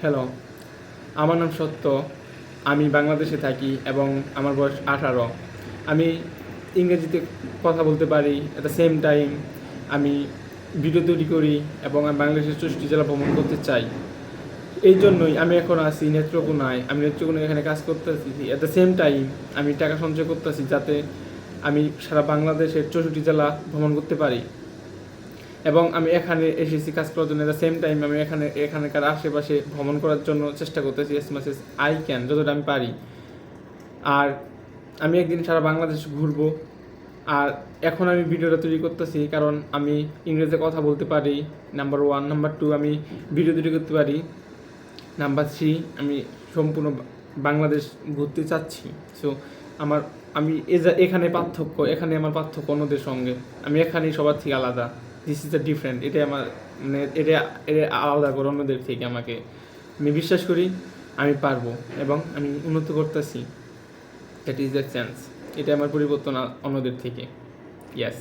Hello, আমার নাম সত্য। আমি বাংলাদেশে থাকি এবং আমার বয়স 18। আমি ইংরেজিতে কথা বলতে পারি। অ্যাট দ্য সেম টাইম আমি ভিডিও তৈরি করি এবং আমি বাংলাদেশের 64 জেলা ভ্রমণ করতে চাই। এই জন্যই আমি এখন আছি নেত্রকোনায়। আমি নেত্রকোনায় এখানে কাজ করতেছি। অ্যাট দ্য সেম টাইম আমি টাকা সঞ্চয় করতেছি যাতে আমি সারা বাংলাদেশের 64 জেলা ভ্রমণ করতে পারি। এবং আমি এখানে এসেছি কাজ করার জন্য। অ্যাট দ্য সেম টাইম আমি এখানকার আশেপাশে ভ্রমণ করার জন্য চেষ্টা করতেছি as much as I can, যতটা আমি পারি। আর আমি একদিন সারা বাংলাদেশ ঘুরবো। আর এখন আমি ভিডিওটা তৈরি করতেছি কারণ আমি ইংরেজিতে কথা বলতে পারি, নাম্বার 1। নাম্বার 2, আমি ভিডিও তৈরি করতে পারি। নাম্বার 3, আমি সম্পূর্ণ বাংলাদেশ ঘুরতে চাচ্ছি। সো আমি এখানে পার্থক্য, এখানে আমার পার্থক্য অন্যদের সঙ্গে। আমি এখানেই সবার থেকে আলাদা। This is the different. এটাই আমার মানে এটা আলাদা করে অন্যদের থেকে আমাকে। আমি বিশ্বাস করি আমি পারবো এবং আমি উন্নত করতেছি। That is the chance. এটা আমার পরিবর্তন অন্যদের থেকে। ইয়াস।